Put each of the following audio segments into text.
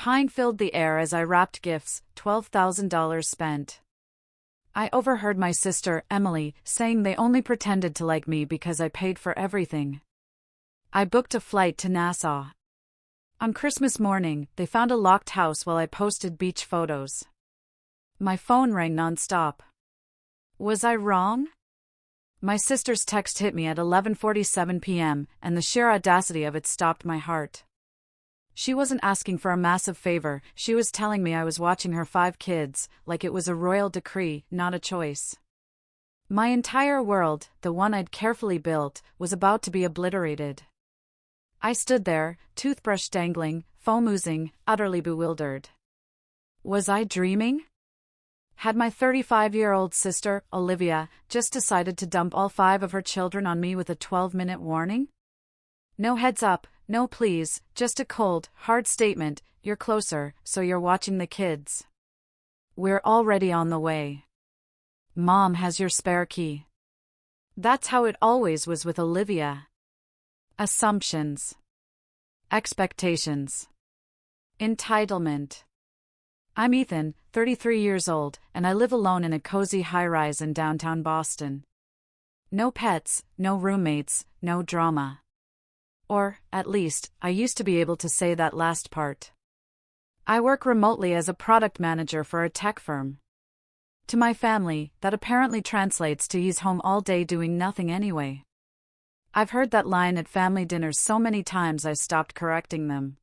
Pine filled the air as I wrapped gifts, $12,000 spent. I overheard my sister, Emily, saying they only pretended to like me because I paid for everything. I booked a flight to Nassau. On Christmas morning, they found a locked house while I posted beach photos. My phone rang nonstop. Was I wrong? My sister's text hit me at 11:47 p.m., and the sheer audacity of it stopped my heart. She wasn't asking for a massive favor, she was telling me I was watching her 5 kids, like it was a royal decree, not a choice. My entire world, the one I'd carefully built, was about to be obliterated. I stood there, toothbrush dangling, foam oozing, utterly bewildered. Was I dreaming? Had my 35-year-old sister, Olivia, just decided to dump all 5 of her children on me with a 12-minute warning? No heads up, no please, just a cold, hard statement, you're closer, so you're watching the kids. We're already on the way. Mom has your spare key. That's how it always was with Olivia. Assumptions. Expectations. Entitlement. I'm Ethan, 33 years old, and I live alone in a cozy high-rise in downtown Boston. No pets, no roommates, no drama. Or, at least, I used to be able to say that last part. I work remotely as a product manager for a tech firm. To my family, that apparently translates to he's home all day doing nothing anyway. I've heard that line at family dinners so many times I stopped correcting them.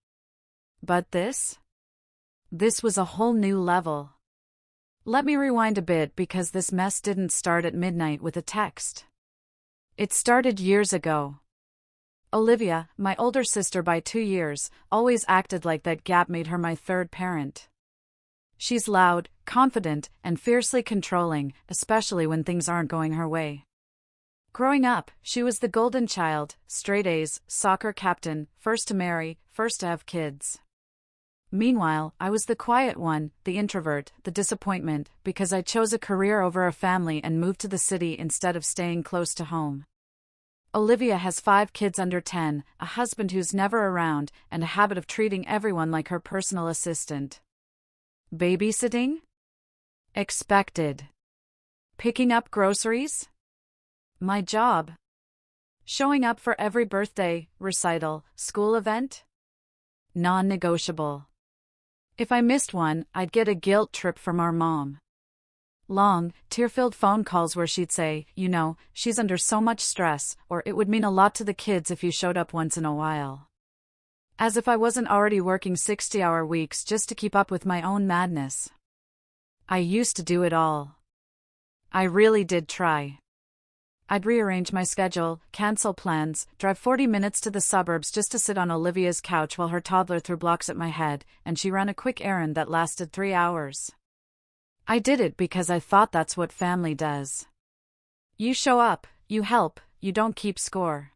But this? This was a whole new level. Let me rewind a bit because this mess didn't start at midnight with a text. It started years ago. Olivia, my older sister by 2 years, always acted like that gap made her my third parent. She's loud, confident, and fiercely controlling, especially when things aren't going her way. Growing up, she was the golden child, straight A's, soccer captain, first to marry, first to have kids. Meanwhile, I was the quiet one, the introvert, the disappointment, because I chose a career over a family and moved to the city instead of staying close to home. Olivia has 5 kids under 10, a husband who's never around, and a habit of treating everyone like her personal assistant. Babysitting? Expected. Picking up groceries? My job. Showing up for every birthday, recital, school event? Non-negotiable. If I missed one, I'd get a guilt trip from our mom. Long, tear-filled phone calls where she'd say, you know, she's under so much stress, or it would mean a lot to the kids if you showed up once in a while. As if I wasn't already working 60-hour weeks just to keep up with my own madness. I used to do it all. I really did try. I'd rearrange my schedule, cancel plans, drive 40 minutes to the suburbs just to sit on Olivia's couch while her toddler threw blocks at my head, and she ran a quick errand that lasted 3 hours. I did it because I thought that's what family does. You show up, you help, you don't keep score.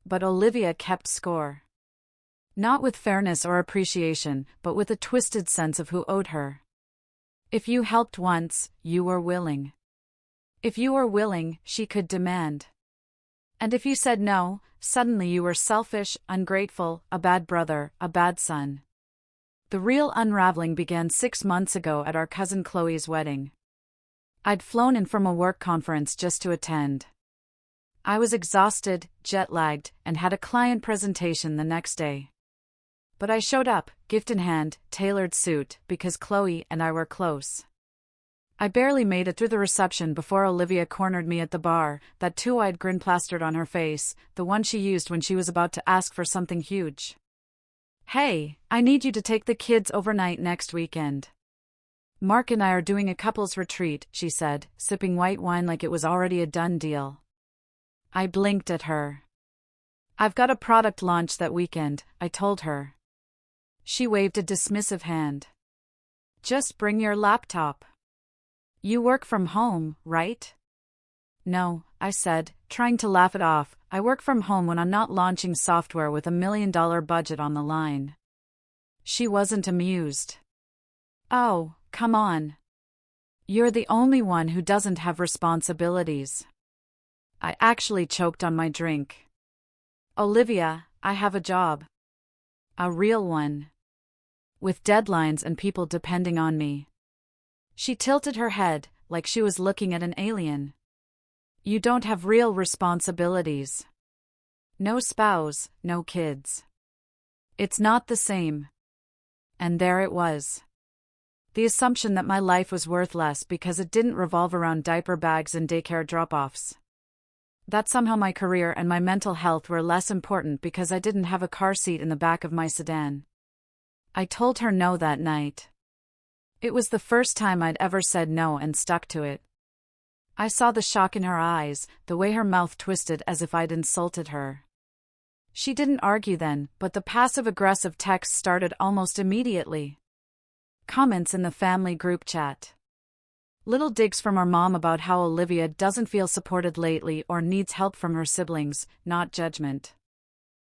But Olivia kept score. Not with fairness or appreciation, but with a twisted sense of who owed her. If you helped once, you were willing. If you were willing, she could demand. And if you said no, suddenly you were selfish, ungrateful, a bad brother, a bad son. The real unraveling began 6 months ago at our cousin Chloe's wedding. I'd flown in from a work conference just to attend. I was exhausted, jet-lagged, and had a client presentation the next day. But I showed up, gift in hand, tailored suit, because Chloe and I were close. I barely made it through the reception before Olivia cornered me at the bar, that two-eyed grin plastered on her face, the one she used when she was about to ask for something huge. Hey, I need you to take the kids overnight next weekend. Mark and I are doing a couples retreat, she said, sipping white wine like it was already a done deal. I blinked at her. I've got a product launch that weekend, I told her. She waved a dismissive hand. Just bring your laptop. You work from home, right? No, I said, trying to laugh it off. I work from home when I'm not launching software with $1 million budget on the line. She wasn't amused. Oh, come on. You're the only one who doesn't have responsibilities. I actually choked on my drink. Olivia, I have a job. A real one. with deadlines and people depending on me. She tilted her head, like she was looking at an alien. You don't have real responsibilities. No spouse, no kids. It's not the same. And there it was. The assumption that my life was worth less because it didn't revolve around diaper bags and daycare drop-offs. That somehow my career and my mental health were less important because I didn't have a car seat in the back of my sedan. I told her no that night. It was the first time I'd ever said no and stuck to it. I saw the shock in her eyes, the way her mouth twisted as if I'd insulted her. She didn't argue then, but the passive-aggressive texts started almost immediately. Comments in the family group chat. Little digs from our mom about how Olivia doesn't feel supported lately or needs help from her siblings, not judgment.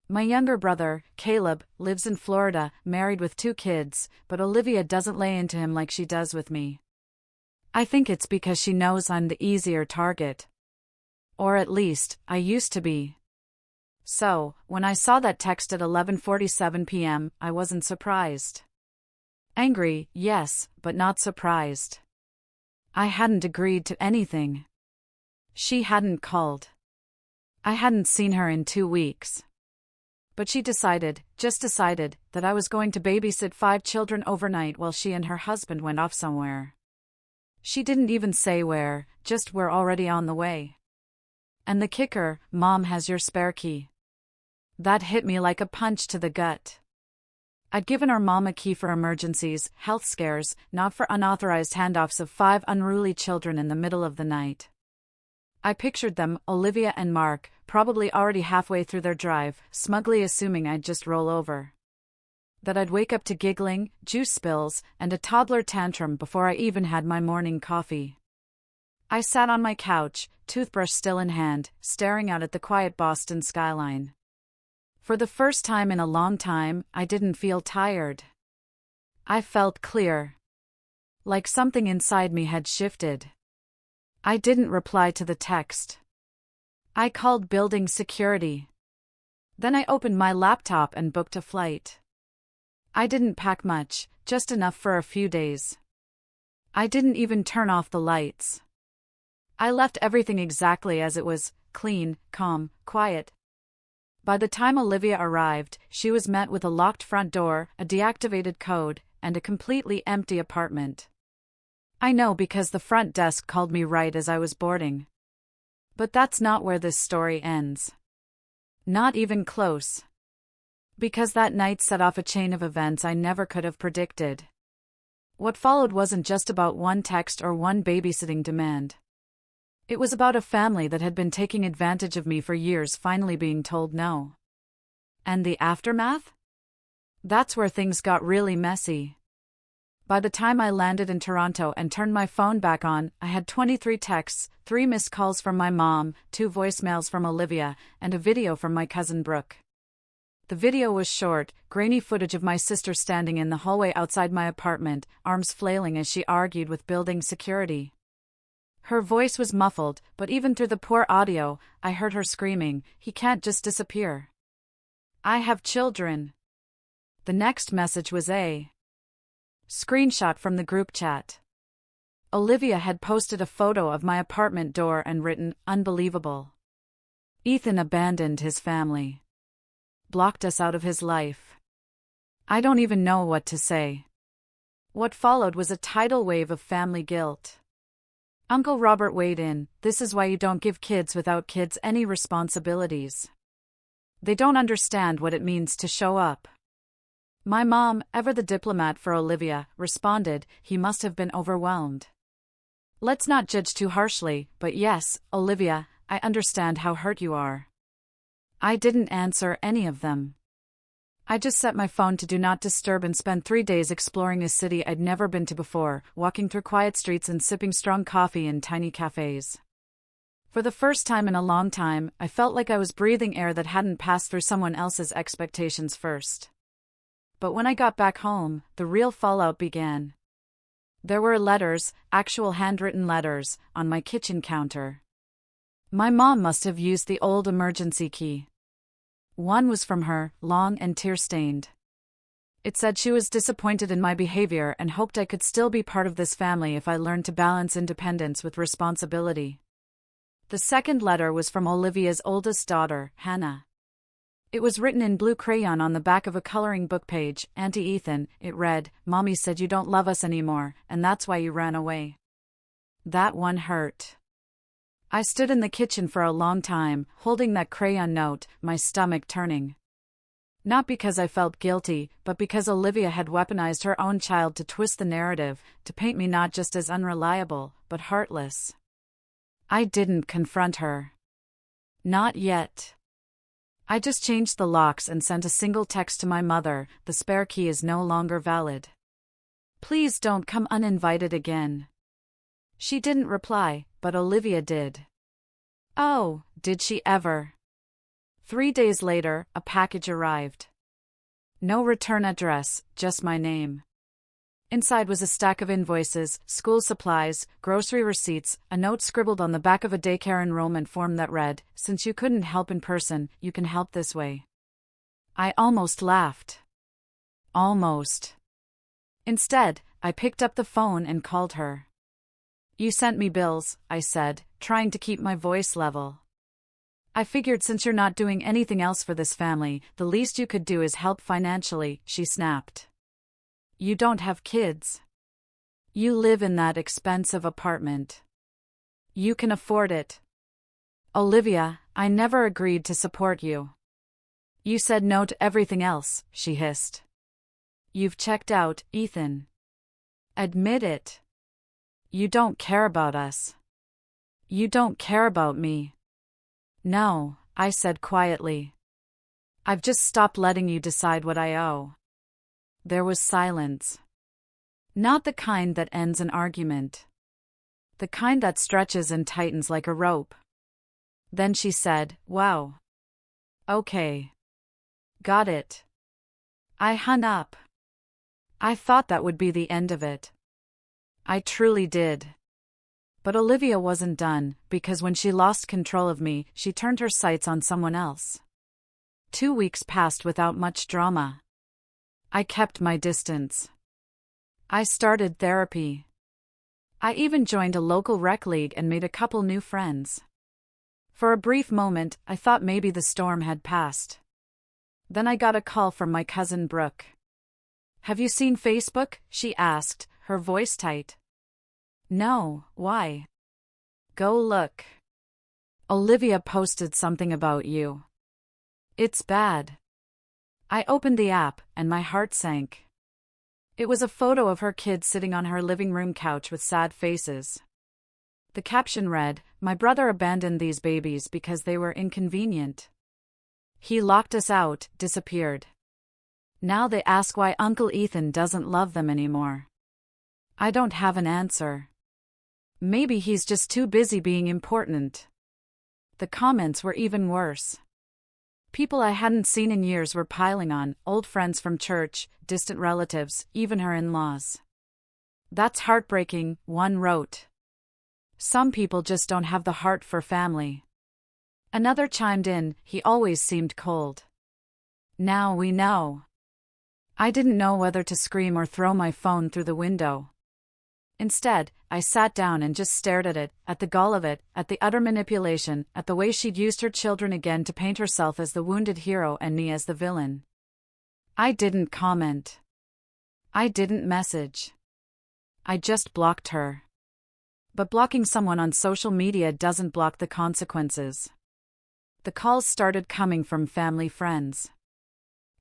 My younger brother, Caleb, lives in Florida, married with 2 kids, but Olivia doesn't lay into him like she does with me. I think it's because she knows I'm the easier target. Or at least, I used to be. So, when I saw that text at 11:47 p.m., I wasn't surprised. Angry, yes, but not surprised. I hadn't agreed to anything. She hadn't called. I hadn't seen her in 2 weeks. But she just decided, that I was going to babysit 5 children overnight while she and her husband went off somewhere. She didn't even say where, just we're already on the way. And the kicker, Mom has your spare key. That hit me like a punch to the gut. I'd given our mom a key for emergencies, health scares, not for unauthorized handoffs of 5 unruly children in the middle of the night. I pictured them, Olivia and Mark, probably already halfway through their drive, smugly assuming I'd just roll over. That I'd wake up to giggling, juice spills, and a toddler tantrum before I even had my morning coffee. I sat on my couch, toothbrush still in hand, staring out at the quiet Boston skyline. For the first time in a long time, I didn't feel tired. I felt clear. Like something inside me had shifted. I didn't reply to the text. I called building security. Then I opened my laptop and booked a flight. I didn't pack much, just enough for a few days. I didn't even turn off the lights. I left everything exactly as it was, clean, calm, quiet. By the time Olivia arrived, she was met with a locked front door, a deactivated code, and a completely empty apartment. I know because the front desk called me right as I was boarding. But that's not where this story ends. Not even close. Because that night set off a chain of events I never could have predicted. What followed wasn't just about one text or one babysitting demand. It was about a family that had been taking advantage of me for years finally being told no. And the aftermath? That's where things got really messy. By the time I landed in Toronto and turned my phone back on, I had 23 texts, 3 missed calls from my mom, 2 voicemails from Olivia, and a video from my cousin Brooke. The video was short, grainy footage of my sister standing in the hallway outside my apartment, arms flailing as she argued with building security. Her voice was muffled, but even through the poor audio, I heard her screaming, "He can't just disappear. I have children." The next message was a screenshot from the group chat. Olivia had posted a photo of my apartment door and written, "Unbelievable. Ethan abandoned his family. Blocked us out of his life." I don't even know what to say. What followed was a tidal wave of family guilt. Uncle Robert weighed in, "This is why you don't give kids without kids any responsibilities. They don't understand what it means to show up." My mom, ever the diplomat for Olivia, responded, "He must have been overwhelmed. Let's not judge too harshly, but yes, Olivia, I understand how hurt you are." I didn't answer any of them. I just set my phone to do not disturb and spent 3 days exploring a city I'd never been to before, walking through quiet streets and sipping strong coffee in tiny cafes. For the first time in a long time, I felt like I was breathing air that hadn't passed through someone else's expectations first. But when I got back home, the real fallout began. There were letters, actual handwritten letters, on my kitchen counter. My mom must have used the old emergency key. One was from her, long and tear-stained. It said she was disappointed in my behavior and hoped I could still be part of this family if I learned to balance independence with responsibility. The second letter was from Olivia's oldest daughter, Hannah. It was written in blue crayon on the back of a coloring book page. Auntie Ethan, it read, Mommy said you don't love us anymore, and that's why you ran away. That one hurt. I stood in the kitchen for a long time, holding that crayon note, my stomach turning. Not because I felt guilty, but because Olivia had weaponized her own child to twist the narrative, to paint me not just as unreliable, but heartless. I didn't confront her. Not yet. I just changed the locks and sent a single text to my mother, the spare key is no longer valid. Please don't come uninvited again. She didn't reply, but Olivia did. Oh, did she ever? 3 days later, a package arrived. No return address, just my name. Inside was a stack of invoices, school supplies, grocery receipts, a note scribbled on the back of a daycare enrollment form that read, Since you couldn't help in person, you can help this way. I almost laughed. Almost. Instead, I picked up the phone and called her. You sent me bills, I said, trying to keep my voice level. I figured since you're not doing anything else for this family, the least you could do is help financially, she snapped. You don't have kids. You live in that expensive apartment. You can afford it. Olivia, I never agreed to support you. You said no to everything else, she hissed. You've checked out, Ethan. Admit it. You don't care about us. You don't care about me. No, I said quietly. I've just stopped letting you decide what I owe. There was silence. Not the kind that ends an argument. The kind that stretches and tightens like a rope. Then she said, Wow. Okay. Got it. I hung up. I thought that would be the end of it. I truly did. But Olivia wasn't done, because when she lost control of me, she turned her sights on someone else. 2 weeks passed without much drama. I kept my distance. I started therapy. I even joined a local rec league and made a couple new friends. For a brief moment, I thought maybe the storm had passed. Then I got a call from my cousin Brooke. Have you seen Facebook? She asked, her voice tight. No, why? Go look. Olivia posted something about you. It's bad. I opened the app, and my heart sank. It was a photo of her kids sitting on her living room couch with sad faces. The caption read, My brother abandoned these babies because they were inconvenient. He locked us out, disappeared. Now they ask why Uncle Ethan doesn't love them anymore. I don't have an answer. Maybe he's just too busy being important. The comments were even worse. People I hadn't seen in years were piling on, old friends from church, distant relatives, even her in-laws. That's heartbreaking, one wrote. Some people just don't have the heart for family. Another chimed in, he always seemed cold. Now we know. I didn't know whether to scream or throw my phone through the window. Instead, I sat down and just stared at it, at the gall of it, at the utter manipulation, at the way she'd used her children again to paint herself as the wounded hero and me as the villain. I didn't comment. I didn't message. I just blocked her. But blocking someone on social media doesn't block the consequences. The calls started coming from family friends.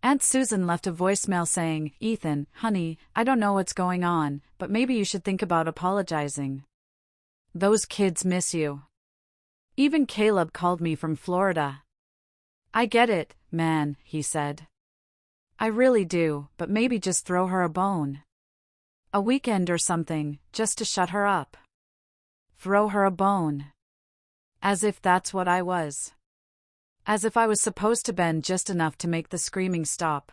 Aunt Susan left a voicemail saying, Ethan, honey, I don't know what's going on, but maybe you should think about apologizing. Those kids miss you. Even Caleb called me from Florida. I get it, man, he said. I really do, but maybe just throw her a bone. A weekend or something, just to shut her up. Throw her a bone. As if that's what I was. As if I was supposed to bend just enough to make the screaming stop.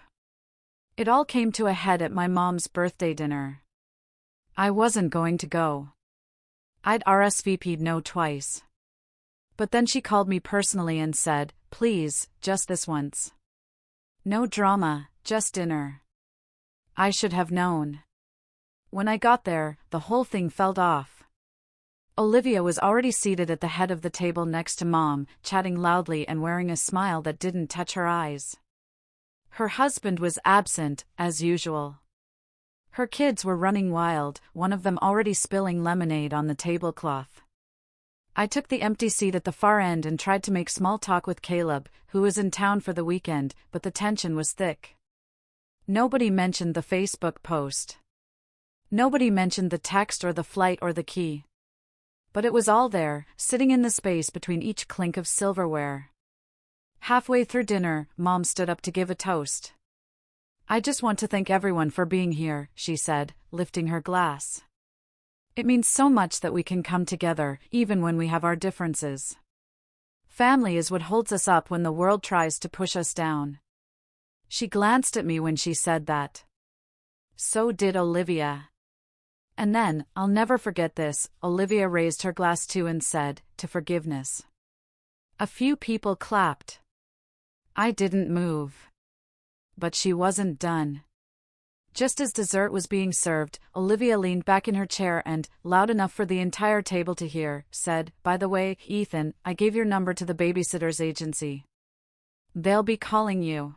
It all came to a head at my mom's birthday dinner. I wasn't going to go. I'd RSVP'd no twice. But then she called me personally and said, please, just this once. No drama, just dinner. I should have known. When I got there, the whole thing felt off. Olivia was already seated at the head of the table next to Mom, chatting loudly and wearing a smile that didn't touch her eyes. Her husband was absent, as usual. Her kids were running wild, one of them already spilling lemonade on the tablecloth. I took the empty seat at the far end and tried to make small talk with Caleb, who was in town for the weekend, but the tension was thick. Nobody mentioned the Facebook post. Nobody mentioned the text or the flight or the key. But it was all there, sitting in the space between each clink of silverware. Halfway through dinner, Mom stood up to give a toast. "I just want to thank everyone for being here," she said, lifting her glass. "It means so much that we can come together, even when we have our differences. Family is what holds us up when the world tries to push us down." She glanced at me when she said that. So did Olivia. And then, I'll never forget this, Olivia raised her glass too and said, "To forgiveness." A few people clapped. I didn't move. But she wasn't done. Just as dessert was being served, Olivia leaned back in her chair and, loud enough for the entire table to hear, said, "By the way, Ethan, I gave your number to the babysitter's agency. They'll be calling you.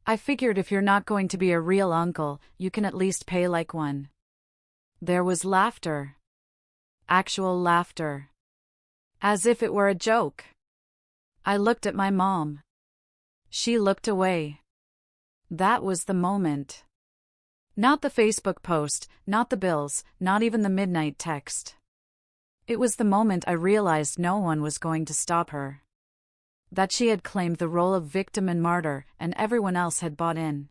I figured if you're not going to be a real uncle, you can at least pay like one." There was laughter. Actual laughter. As if it were a joke. I looked at my mom. She looked away. That was the moment. Not the Facebook post, not the bills, not even the midnight text. It was the moment I realized no one was going to stop her. That she had claimed the role of victim and martyr, and everyone else had bought in.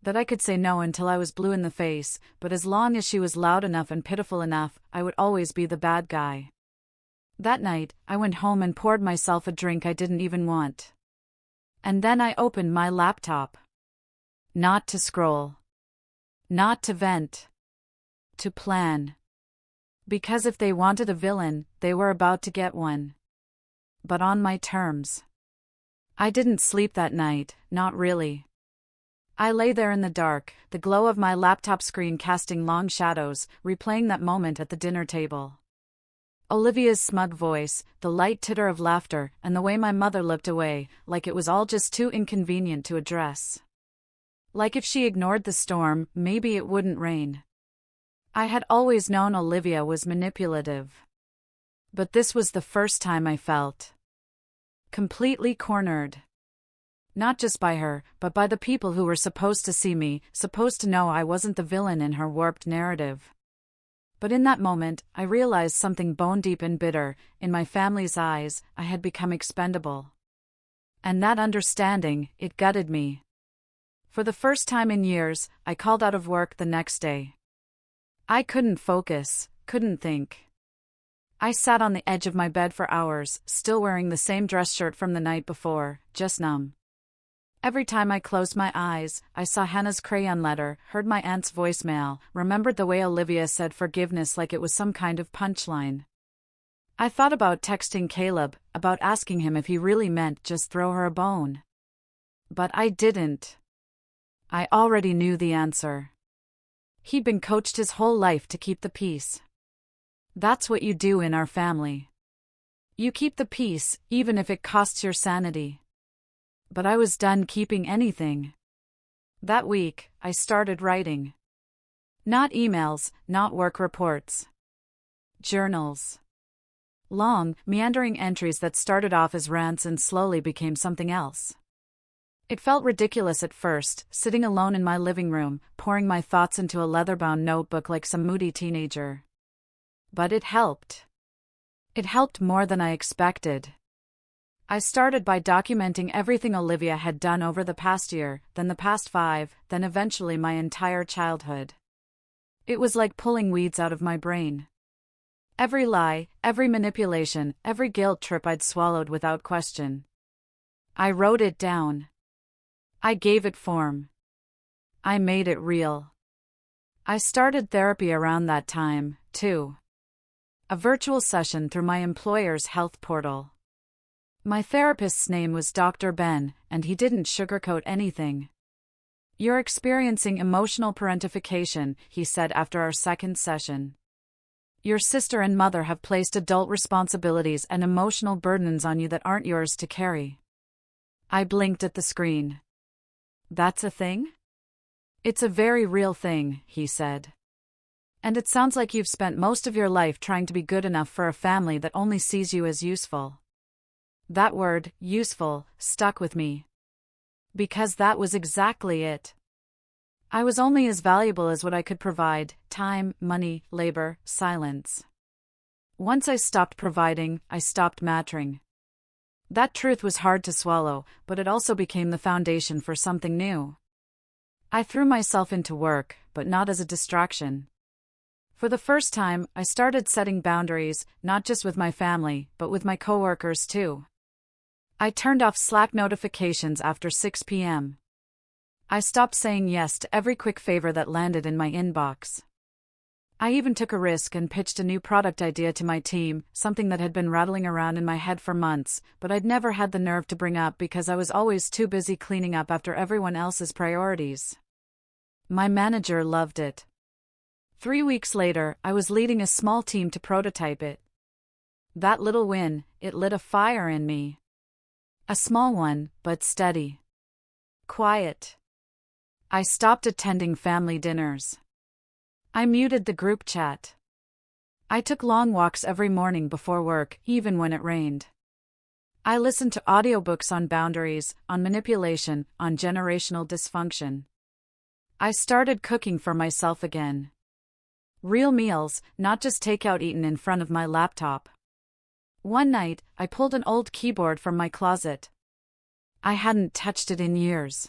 That I could say no until I was blue in the face, but as long as she was loud enough and pitiful enough, I would always be the bad guy. That night, I went home and poured myself a drink I didn't even want. And then I opened my laptop. Not to scroll. Not to vent. To plan. Because if they wanted a villain, they were about to get one. But on my terms. I didn't sleep that night, not really. I lay there in the dark, the glow of my laptop screen casting long shadows, replaying that moment at the dinner table. Olivia's smug voice, the light titter of laughter, and the way my mother looked away, like it was all just too inconvenient to address. Like if she ignored the storm, maybe it wouldn't rain. I had always known Olivia was manipulative. But this was the first time I felt completely cornered. Not just by her, but by the people who were supposed to see me, supposed to know I wasn't the villain in her warped narrative. But in that moment, I realized something bone-deep and bitter. In my family's eyes, I had become expendable. And that understanding, it gutted me. For the first time in years, I called out of work the next day. I couldn't focus, couldn't think. I sat on the edge of my bed for hours, still wearing the same dress shirt from the night before, just numb. Every time I closed my eyes, I saw Hannah's crayon letter, heard my aunt's voicemail, remembered the way Olivia said forgiveness like it was some kind of punchline. I thought about texting Caleb, about asking him if he really meant just throw her a bone. But I didn't. I already knew the answer. He'd been coached his whole life to keep the peace. That's what you do in our family. You keep the peace, even if it costs your sanity. But I was done keeping anything. That week, I started writing. Not emails, not work reports. Journals. Long, meandering entries that started off as rants and slowly became something else. It felt ridiculous at first, sitting alone in my living room, pouring my thoughts into a leather-bound notebook like some moody teenager. But it helped. It helped more than I expected. I started by documenting everything Olivia had done over the past year, then the past 5, then eventually my entire childhood. It was like pulling weeds out of my brain. Every lie, every manipulation, every guilt trip I'd swallowed without question. I wrote it down. I gave it form. I made it real. I started therapy around that time, too. A virtual session through my employer's health portal. My therapist's name was Dr. Ben, and he didn't sugarcoat anything. "You're experiencing emotional parentification," he said after our second session. "Your sister and mother have placed adult responsibilities and emotional burdens on you that aren't yours to carry." I blinked at the screen. "That's a thing?" "It's a very real thing," he said. "And it sounds like you've spent most of your life trying to be good enough for a family that only sees you as useful." That word, useful, stuck with me. Because that was exactly it. I was only as valuable as what I could provide: time, money, labor, silence. Once I stopped providing, I stopped mattering. That truth was hard to swallow, but it also became the foundation for something new. I threw myself into work, but not as a distraction. For the first time, I started setting boundaries, not just with my family, but with my coworkers too. I turned off Slack notifications after 6 p.m. I stopped saying yes to every quick favor that landed in my inbox. I even took a risk and pitched a new product idea to my team, something that had been rattling around in my head for months, but I'd never had the nerve to bring up because I was always too busy cleaning up after everyone else's priorities. My manager loved it. 3 weeks later, I was leading a small team to prototype it. That little win, it lit a fire in me. A small one, but steady. Quiet. I stopped attending family dinners. I muted the group chat. I took long walks every morning before work, even when it rained. I listened to audiobooks on boundaries, on manipulation, on generational dysfunction. I started cooking for myself again. Real meals, not just takeout eaten in front of my laptop. One night, I pulled an old keyboard from my closet. I hadn't touched it in years.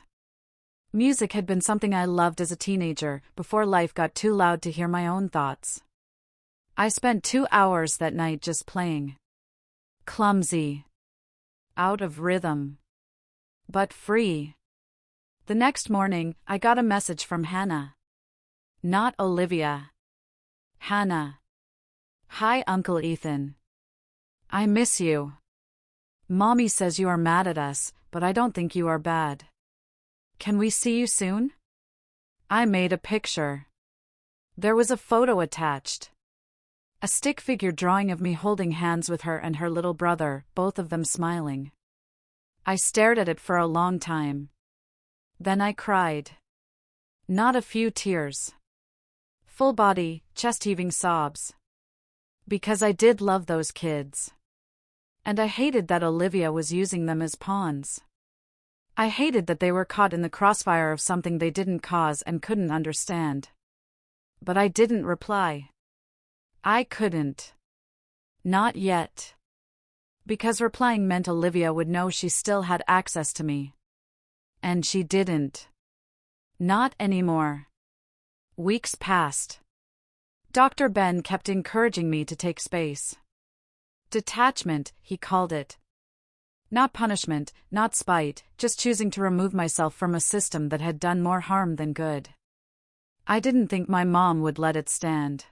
Music had been something I loved as a teenager, before life got too loud to hear my own thoughts. I spent 2 hours that night just playing. Clumsy. Out of rhythm. But free. The next morning, I got a message from Hannah. Not Olivia. Hannah. "Hi, Uncle Ethan. I miss you. Mommy says you are mad at us, but I don't think you are bad. Can we see you soon?" I made a picture. There was a photo attached. A stick figure drawing of me holding hands with her and her little brother, both of them smiling. I stared at it for a long time. Then I cried. Not a few tears. Full body, chest-heaving sobs. Because I did love those kids. And I hated that Olivia was using them as pawns. I hated that they were caught in the crossfire of something they didn't cause and couldn't understand. But I didn't reply. I couldn't. Not yet. Because replying meant Olivia would know she still had access to me. And she didn't. Not anymore. Weeks passed. Dr. Ben kept encouraging me to take space. Detachment, he called it. Not punishment, not spite, just choosing to remove myself from a system that had done more harm than good. I didn't think my mom would let it stand.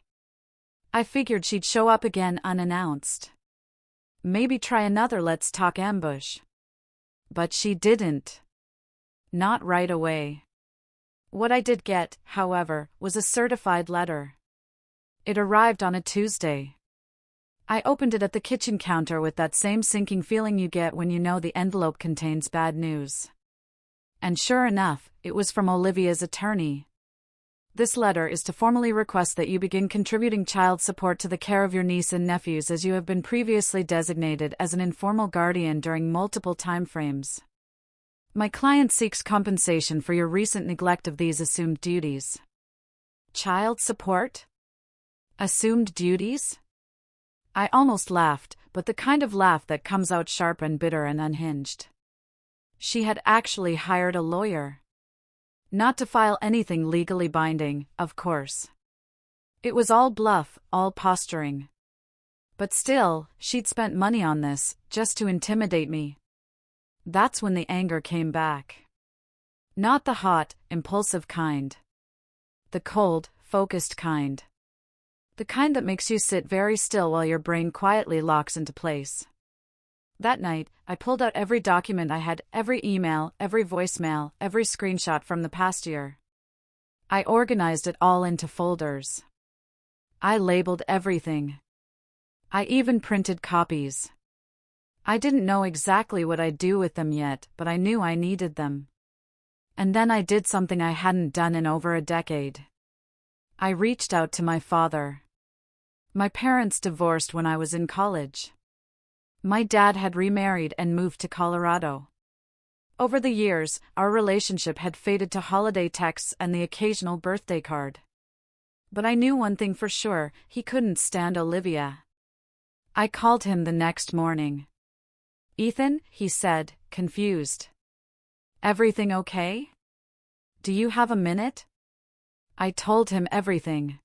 I figured she'd show up again unannounced. Maybe try another let's talk ambush. But she didn't. Not right away. What I did get, however, was a certified letter. It arrived on a Tuesday. I opened it at the kitchen counter with that same sinking feeling you get when you know the envelope contains bad news. And sure enough, it was from Olivia's attorney. This letter is to formally request that you begin contributing child support to the care of your niece and nephews as you have been previously designated as an informal guardian during multiple timeframes. My client seeks compensation for your recent neglect of these assumed duties. Child support? Assumed duties? I almost laughed, but the kind of laugh that comes out sharp and bitter and unhinged. She had actually hired a lawyer. Not to file anything legally binding, of course. It was all bluff, all posturing. But still, she'd spent money on this, just to intimidate me. That's when the anger came back. Not the hot, impulsive kind. The cold, focused kind. The kind that makes you sit very still while your brain quietly locks into place. That night, I pulled out every document I had, every email, every voicemail, every screenshot from the past year. I organized it all into folders. I labeled everything. I even printed copies. I didn't know exactly what I'd do with them yet, but I knew I needed them. And then I did something I hadn't done in over a decade. I reached out to my father. My parents divorced when I was in college. My dad had remarried and moved to Colorado. Over the years, our relationship had faded to holiday texts and the occasional birthday card. But I knew one thing for sure: he couldn't stand Olivia. I called him the next morning. "Ethan," he said, confused. "Everything okay? Do you have a minute?" I told him everything.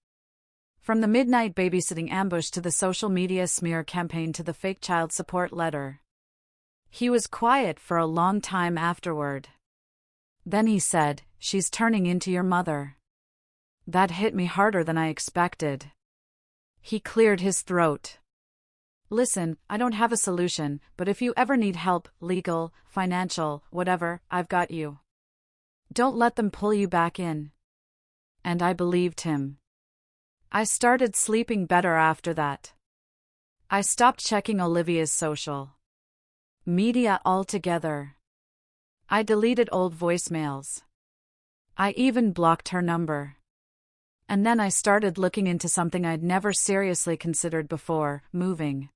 From the midnight babysitting ambush to the social media smear campaign to the fake child support letter. He was quiet for a long time afterward. Then he said, "She's turning into your mother." That hit me harder than I expected. He cleared his throat. "Listen, I don't have a solution, but if you ever need help, legal, financial, whatever, I've got you. Don't let them pull you back in." And I believed him. I started sleeping better after that. I stopped checking Olivia's social media altogether. I deleted old voicemails. I even blocked her number. And then I started looking into something I'd never seriously considered before: moving.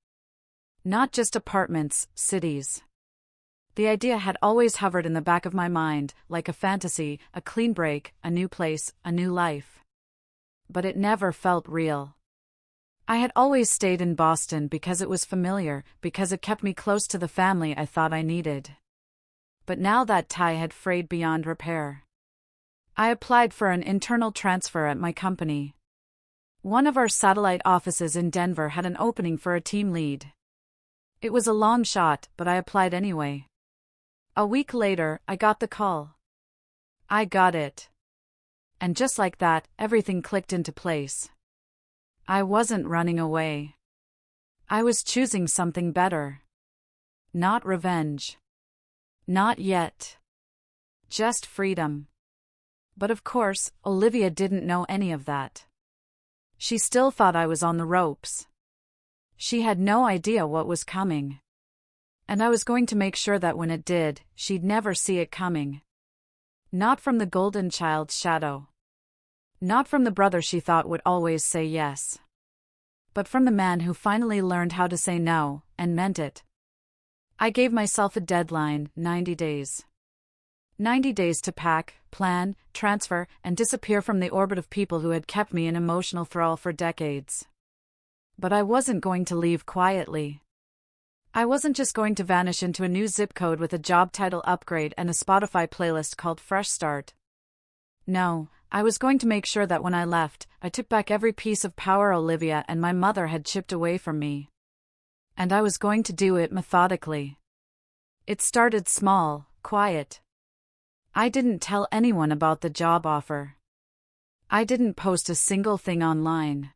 Not just apartments, cities. The idea had always hovered in the back of my mind, like a fantasy, a clean break, a new place, a new life. But it never felt real. I had always stayed in Boston because it was familiar, because it kept me close to the family I thought I needed. But now that tie had frayed beyond repair. I applied for an internal transfer at my company. One of our satellite offices in Denver had an opening for a team lead. It was a long shot, but I applied anyway. A week later, I got the call. I got it. And just like that, everything clicked into place. I wasn't running away. I was choosing something better. Not revenge. Not yet. Just freedom. But of course, Olivia didn't know any of that. She still thought I was on the ropes. She had no idea what was coming. And I was going to make sure that when it did, she'd never see it coming. Not from the golden child's shadow. Not from the brother she thought would always say yes. But from the man who finally learned how to say no, and meant it. I gave myself a deadline: 90 days. 90 days to pack, plan, transfer, and disappear from the orbit of people who had kept me in emotional thrall for decades. But I wasn't going to leave quietly. I wasn't just going to vanish into a new zip code with a job title upgrade and a Spotify playlist called Fresh Start. No, I was going to make sure that when I left, I took back every piece of power Olivia and my mother had chipped away from me. And I was going to do it methodically. It started small, quiet. I didn't tell anyone about the job offer. I didn't post a single thing online.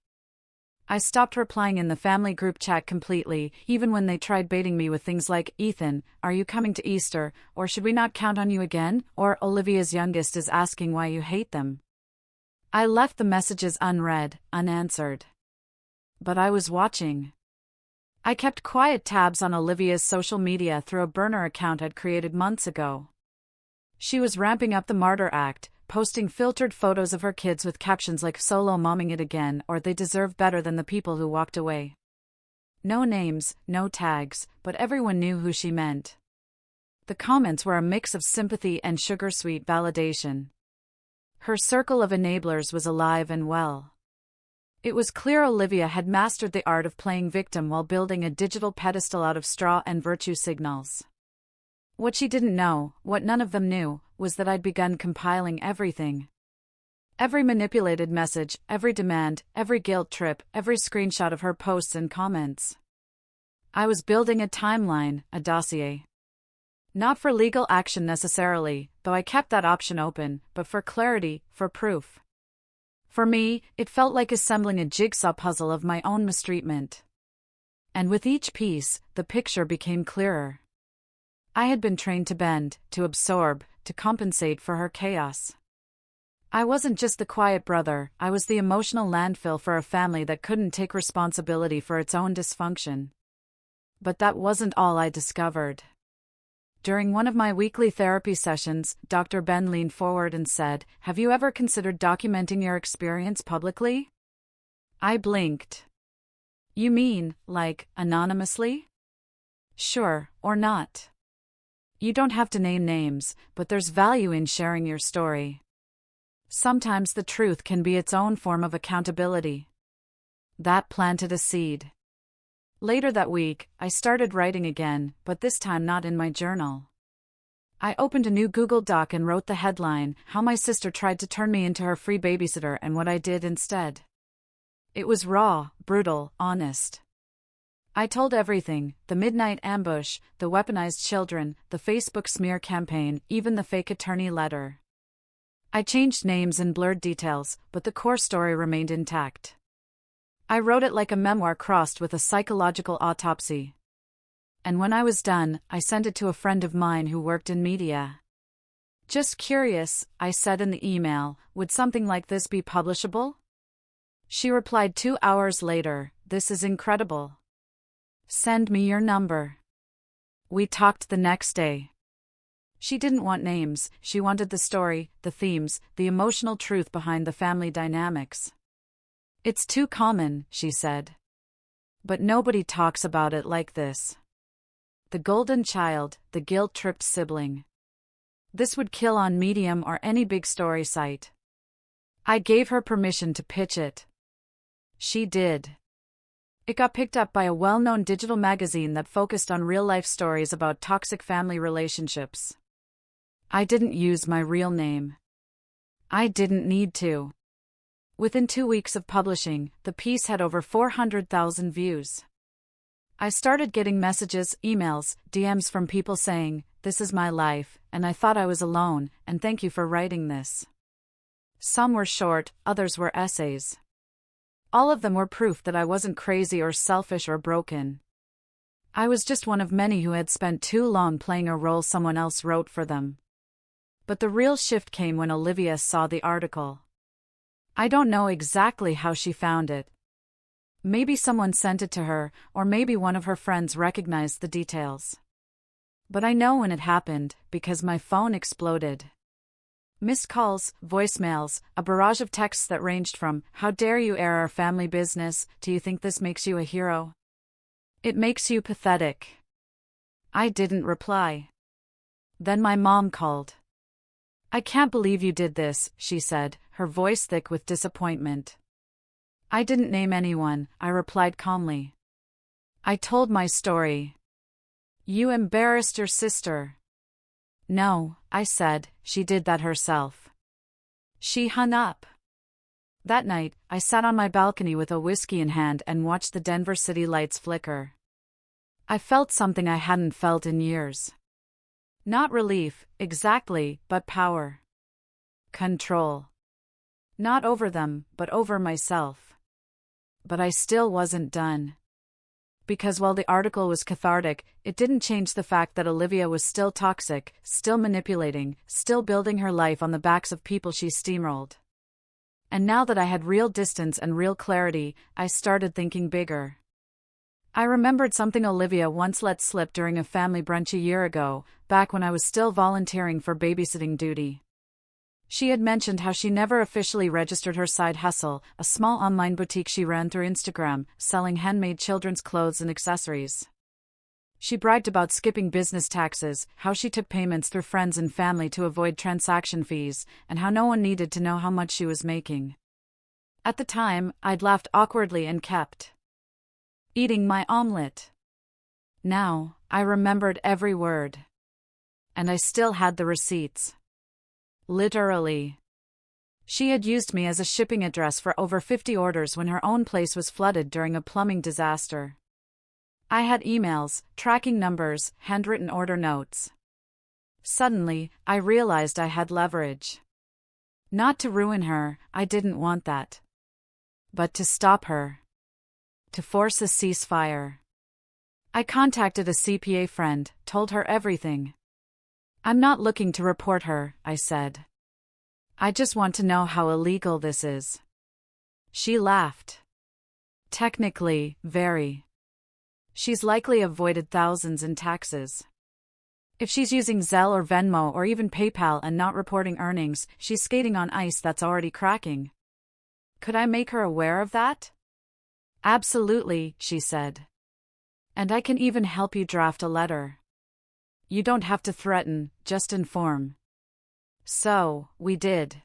I stopped replying in the family group chat completely, even when they tried baiting me with things like, "Ethan, are you coming to Easter?" or "Should we not count on you again?" or "Olivia's youngest is asking why you hate them." I left the messages unread, unanswered. But I was watching. I kept quiet tabs on Olivia's social media through a burner account I'd created months ago. She was ramping up the martyr act, posting filtered photos of her kids with captions like "solo momming it again" or "they deserve better than the people who walked away." No names, no tags, but everyone knew who she meant. The comments were a mix of sympathy and sugar-sweet validation. Her circle of enablers was alive and well. It was clear Olivia had mastered the art of playing victim while building a digital pedestal out of straw and virtue signals. What she didn't know, what none of them knew, was that I'd begun compiling everything. Every manipulated message, every demand, every guilt trip, every screenshot of her posts and comments. I was building a timeline, a dossier. Not for legal action necessarily, though I kept that option open, but for clarity, for proof. For me, it felt like assembling a jigsaw puzzle of my own mistreatment. And with each piece, the picture became clearer. I had been trained to bend, to absorb, to compensate for her chaos. I wasn't just the quiet brother, I was the emotional landfill for a family that couldn't take responsibility for its own dysfunction. But that wasn't all I discovered. During one of my weekly therapy sessions, Dr. Ben leaned forward and said, "Have you ever considered documenting your experience publicly?" I blinked. "You mean, like, anonymously?" "Sure, or not. You don't have to name names, but there's value in sharing your story. Sometimes the truth can be its own form of accountability." That planted a seed. Later that week, I started writing again, but this time not in my journal. I opened a new Google Doc and wrote the headline, "How My Sister Tried to Turn Me into Her Free Babysitter and What I Did Instead." It was raw, brutal, honest. I told everything: the midnight ambush, the weaponized children, the Facebook smear campaign, even the fake attorney letter. I changed names and blurred details, but the core story remained intact. I wrote it like a memoir crossed with a psychological autopsy. And when I was done, I sent it to a friend of mine who worked in media. "Just curious," I said in the email, "would something like this be publishable?" She replied 2 hours later, "This is incredible. Send me your number." We talked the next day. She didn't want names, she wanted the story, the themes, the emotional truth behind the family dynamics. "It's too common," she said. "But nobody talks about it like this. The golden child, the guilt-tripped sibling. This would kill on Medium or any big story site." I gave her permission to pitch it. She did. It got picked up by a well-known digital magazine that focused on real-life stories about toxic family relationships. I didn't use my real name. I didn't need to. Within 2 weeks of publishing, the piece had over 400,000 views. I started getting messages, emails, DMs from people saying, "This is my life, and I thought I was alone, and thank you for writing this." Some were short, others were essays. All of them were proof that I wasn't crazy or selfish or broken. I was just one of many who had spent too long playing a role someone else wrote for them. But the real shift came when Olivia saw the article. I don't know exactly how she found it. Maybe someone sent it to her, or maybe one of her friends recognized the details. But I know when it happened, because my phone exploded. Missed calls, voicemails, a barrage of texts that ranged from, "How dare you air our family business," to "You think this makes you a hero? It makes you pathetic." I didn't reply. Then my mom called. "I can't believe you did this," she said, her voice thick with disappointment. I didn't name anyone, I replied calmly. "I told my story." "You embarrassed your sister." "No," I said, "she did that herself." She hung up. That night, I sat on my balcony with a whiskey in hand and watched the Denver city lights flicker. I felt something I hadn't felt in years. Not relief, exactly, but power. Control. Not over them, but over myself. But I still wasn't done. Because while the article was cathartic, it didn't change the fact that Olivia was still toxic, still manipulating, still building her life on the backs of people she steamrolled. And now that I had real distance and real clarity, I started thinking bigger. I remembered something Olivia once let slip during a family brunch a year ago, back when I was still volunteering for babysitting duty. She had mentioned how she never officially registered her side hustle, a small online boutique she ran through Instagram, selling handmade children's clothes and accessories. She bragged about skipping business taxes, how she took payments through friends and family to avoid transaction fees, and how no one needed to know how much she was making. At the time, I'd laughed awkwardly and kept eating my omelet. Now, I remembered every word. And I still had the receipts. Literally. She had used me as a shipping address for over 50 orders when her own place was flooded during a plumbing disaster. I had emails, tracking numbers, handwritten order notes. Suddenly, I realized I had leverage. Not to ruin her, I didn't want that. But to stop her. To force a ceasefire. I contacted a CPA friend, told her everything. I'm not looking to report her, I said. I just want to know how illegal this is. She laughed. Technically, very. She's likely avoided thousands in taxes. If she's using Zelle or Venmo or even PayPal and not reporting earnings, she's skating on ice that's already cracking. Could I make her aware of that? Absolutely, she said. And I can even help you draft a letter. You don't have to threaten, just inform. So, we did.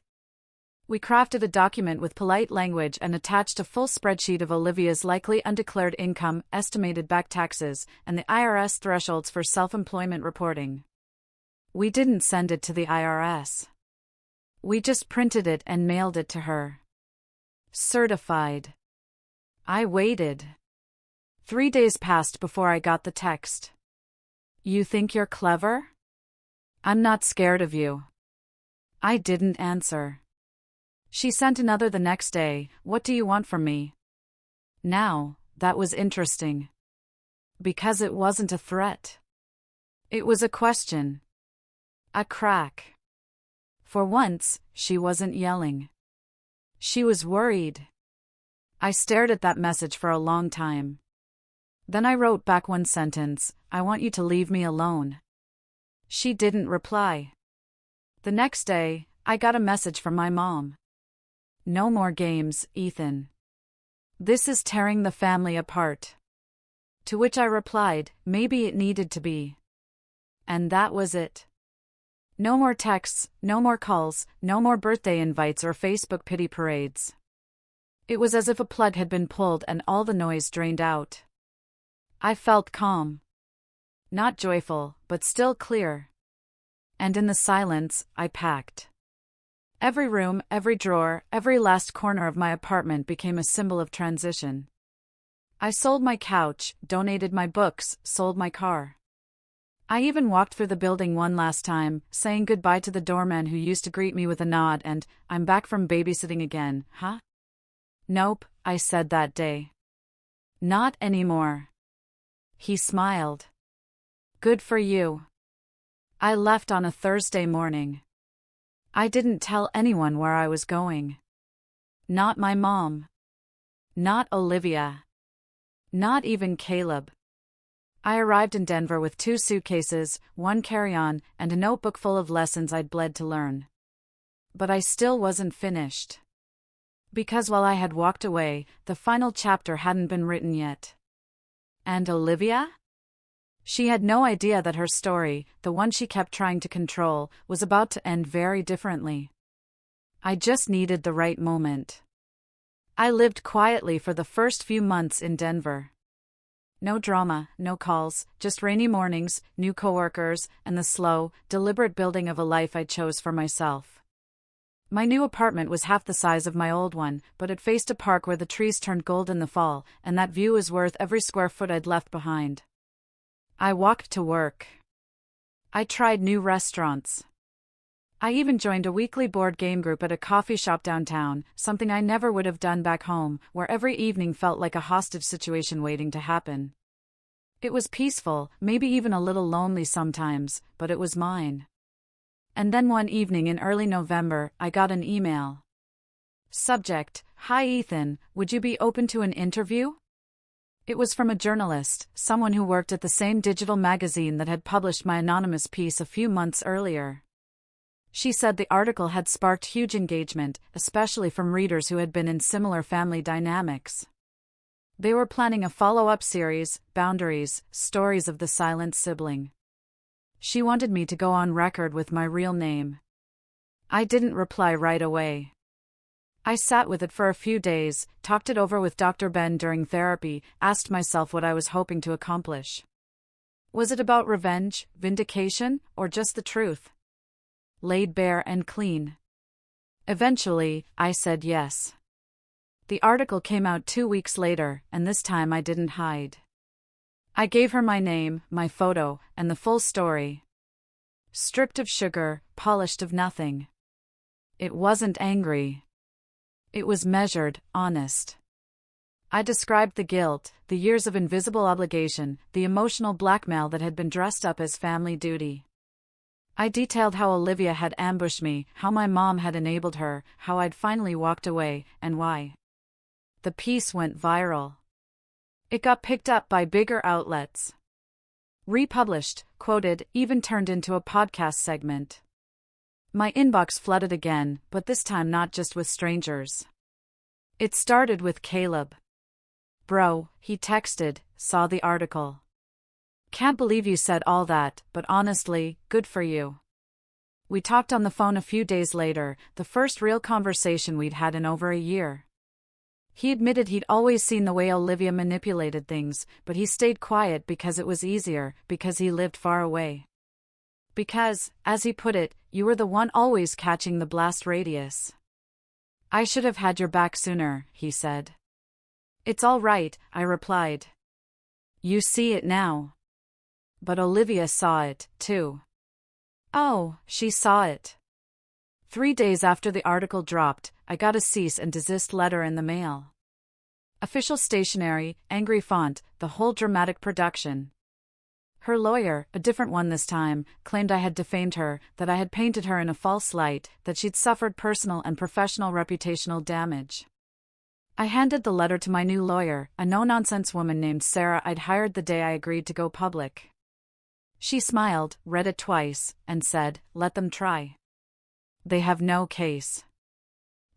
We crafted a document with polite language and attached a full spreadsheet of Olivia's likely undeclared income, estimated back taxes, and the IRS thresholds for self-employment reporting. We didn't send it to the IRS. We just printed it and mailed it to her. Certified. I waited. 3 days passed before I got the text. You think you're clever? I'm not scared of you. I didn't answer. She sent another the next day. What do you want from me? Now, that was interesting. Because it wasn't a threat. It was a question. A crack. For once, she wasn't yelling. She was worried. I stared at that message for a long time. Then I wrote back one sentence, I want you to leave me alone. She didn't reply. The next day, I got a message from my mom. No more games, Ethan. This is tearing the family apart. To which I replied, maybe it needed to be. And that was it. No more texts, no more calls, no more birthday invites or Facebook pity parades. It was as if a plug had been pulled and all the noise drained out. I felt calm. Not joyful, but still clear. And in the silence, I packed. Every room, every drawer, every last corner of my apartment became a symbol of transition. I sold my couch, donated my books, sold my car. I even walked through the building one last time, saying goodbye to the doorman who used to greet me with a nod and, I'm back from babysitting again, huh? Nope, I said that day. Not anymore. He smiled. Good for you. I left on a Thursday morning. I didn't tell anyone where I was going. Not my mom. Not Olivia. Not even Caleb. I arrived in Denver with 2 suitcases, 1 carry-on, and a notebook full of lessons I'd bled to learn. But I still wasn't finished. Because while I had walked away, the final chapter hadn't been written yet. And Olivia? She had no idea that her story, the one she kept trying to control, was about to end very differently. I just needed the right moment. I lived quietly for the first few months in Denver. No drama, no calls, just rainy mornings, new coworkers, and the slow, deliberate building of a life I chose for myself. My new apartment was half the size of my old one, but it faced a park where the trees turned gold in the fall, and that view was worth every square foot I'd left behind. I walked to work. I tried new restaurants. I even joined a weekly board game group at a coffee shop downtown, something I never would have done back home, where every evening felt like a hostage situation waiting to happen. It was peaceful, maybe even a little lonely sometimes, but it was mine. And then one evening in early November, I got an email. Subject: Hi Ethan, would you be open to an interview? It was from a journalist, someone who worked at the same digital magazine that had published my anonymous piece a few months earlier. She said the article had sparked huge engagement, especially from readers who had been in similar family dynamics. They were planning a follow-up series, Boundaries, Stories of the Silent Sibling. She wanted me to go on record with my real name. I didn't reply right away. I sat with it for a few days, talked it over with Dr. Ben during therapy, asked myself what I was hoping to accomplish. Was it about revenge, vindication, or just the truth? Laid bare and clean. Eventually, I said yes. The article came out 2 weeks later, and this time I didn't hide. I gave her my name, my photo, and the full story. Stripped of sugar, polished of nothing. It wasn't angry. It was measured, honest. I described the guilt, the years of invisible obligation, the emotional blackmail that had been dressed up as family duty. I detailed how Olivia had ambushed me, how my mom had enabled her, how I'd finally walked away, and why. The piece went viral. It got picked up by bigger outlets. Republished, quoted, even turned into a podcast segment. My inbox flooded again, but this time not just with strangers. It started with Caleb. "Bro," he texted, "saw the article. Can't believe you said all that, but honestly, good for you." We talked on the phone a few days later, the first real conversation we'd had in over a year. He admitted he'd always seen the way Olivia manipulated things, but he stayed quiet because it was easier, because he lived far away. Because, as he put it, you were the one always catching the blast radius. "I should have had your back sooner," he said. "It's all right," I replied. "You see it now." But Olivia saw it, too. Oh, she saw it. 3 days after the article dropped, I got a cease and desist letter in the mail. Official stationery, angry font, the whole dramatic production. Her lawyer, a different one this time, claimed I had defamed her, that I had painted her in a false light, that she'd suffered personal and professional reputational damage. I handed the letter to my new lawyer, a no-nonsense woman named Sarah I'd hired the day I agreed to go public. She smiled, read it twice, and said, "Let them try. They have no case.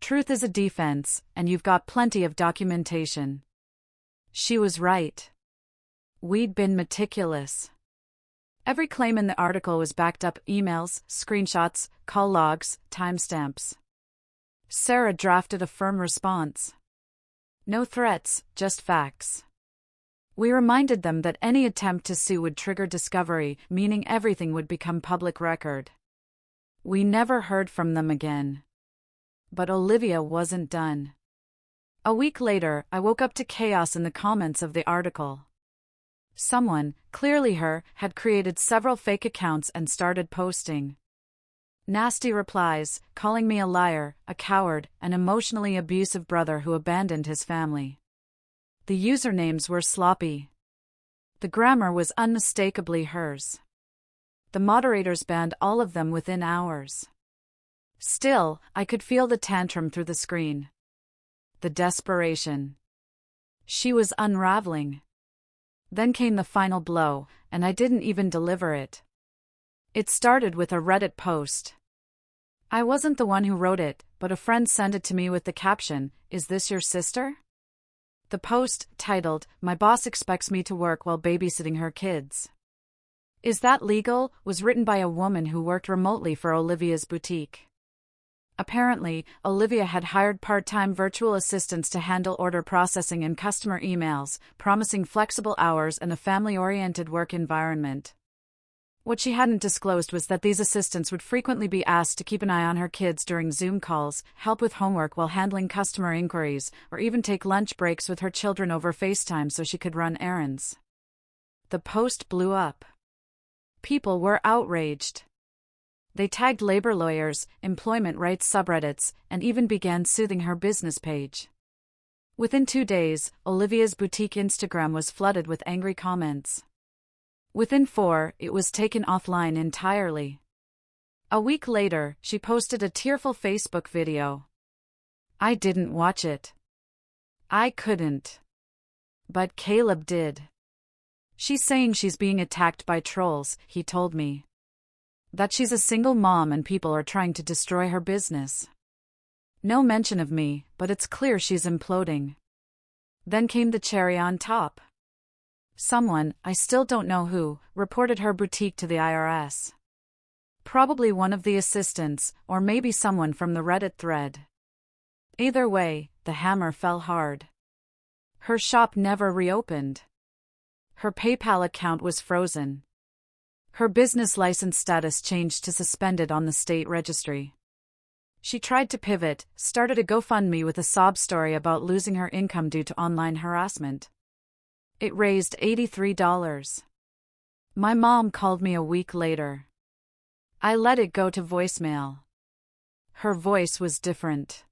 Truth is a defense, and you've got plenty of documentation." She was right. We'd been meticulous. Every claim in the article was backed up: emails, screenshots, call logs, timestamps. Sarah drafted a firm response. No threats, just facts. We reminded them that any attempt to sue would trigger discovery, meaning everything would become public record. We never heard from them again. But Olivia wasn't done. A week later, I woke up to chaos in the comments of the article. Someone, clearly her, had created several fake accounts and started posting nasty replies, calling me a liar, a coward, an emotionally abusive brother who abandoned his family. The usernames were sloppy. The grammar was unmistakably hers. The moderators banned all of them within hours. Still, I could feel the tantrum through the screen. The desperation. She was unraveling. Then came the final blow, and I didn't even deliver it. It started with a Reddit post. I wasn't the one who wrote it, but a friend sent it to me with the caption, "Is this your sister?" The post, titled, "My boss expects me to work while babysitting her kids. Is that legal?" was written by a woman who worked remotely for Olivia's boutique. Apparently, Olivia had hired part-time virtual assistants to handle order processing and customer emails, promising flexible hours and a family-oriented work environment. What she hadn't disclosed was that these assistants would frequently be asked to keep an eye on her kids during Zoom calls, help with homework while handling customer inquiries, or even take lunch breaks with her children over FaceTime so she could run errands. The post blew up. People were outraged. They tagged labor lawyers, employment rights subreddits, and even began soothing her business page. Within 2 days, Olivia's boutique Instagram was flooded with angry comments. Within 4, it was taken offline entirely. A week later, she posted a tearful Facebook video. I didn't watch it. I couldn't. But Caleb did. "She's saying she's being attacked by trolls," he told me. "That she's a single mom and people are trying to destroy her business. No mention of me, but it's clear she's imploding." Then came the cherry on top. Someone, I still don't know who, reported her boutique to the IRS. Probably one of the assistants, or maybe someone from the Reddit thread. Either way, the hammer fell hard. Her shop never reopened. Her PayPal account was frozen. Her business license status changed to suspended on the state registry. She tried to pivot, started a GoFundMe with a sob story about losing her income due to online harassment. It raised $83. My mom called me a week later. I let it go to voicemail. Her voice was different.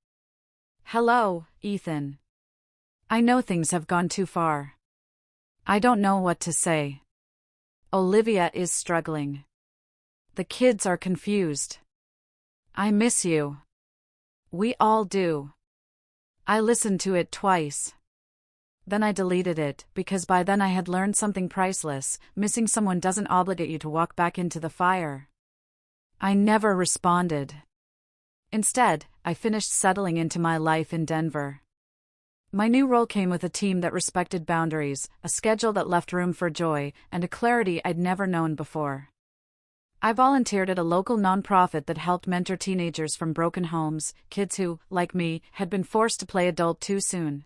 "Hello, Ethan. I know things have gone too far. I don't know what to say. Olivia is struggling. The kids are confused. I miss you. We all do. I listened to it twice. Then I deleted it, because by then I had learned something priceless: missing someone doesn't obligate you to walk back into the fire. I never responded. Instead, I finished settling into my life in Denver. My new role came with a team that respected boundaries, a schedule that left room for joy, and a clarity I'd never known before. I volunteered at a local nonprofit that helped mentor teenagers from broken homes, kids who, like me, had been forced to play adult too soon.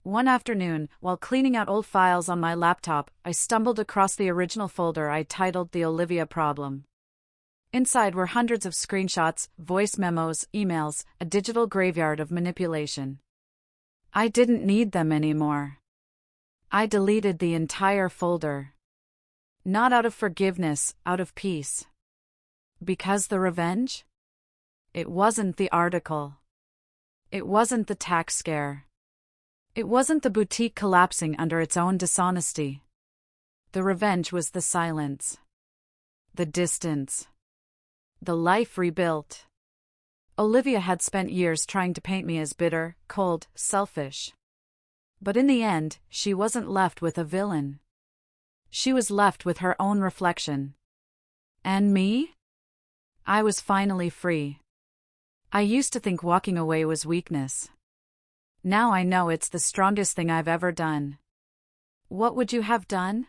One afternoon, while cleaning out old files on my laptop, I stumbled across the original folder I titled The Olivia Problem. Inside were hundreds of screenshots, voice memos, emails, a digital graveyard of manipulation. I didn't need them anymore. I deleted the entire folder. Not out of forgiveness, out of peace. Because the revenge? It wasn't the article. It wasn't the tax scare. It wasn't the boutique collapsing under its own dishonesty. The revenge was the silence. The distance. The life rebuilt. Olivia had spent years trying to paint me as bitter, cold, selfish. But in the end, she wasn't left with a villain. She was left with her own reflection. And me? I was finally free. I used to think walking away was weakness. Now I know it's the strongest thing I've ever done. What would you have done?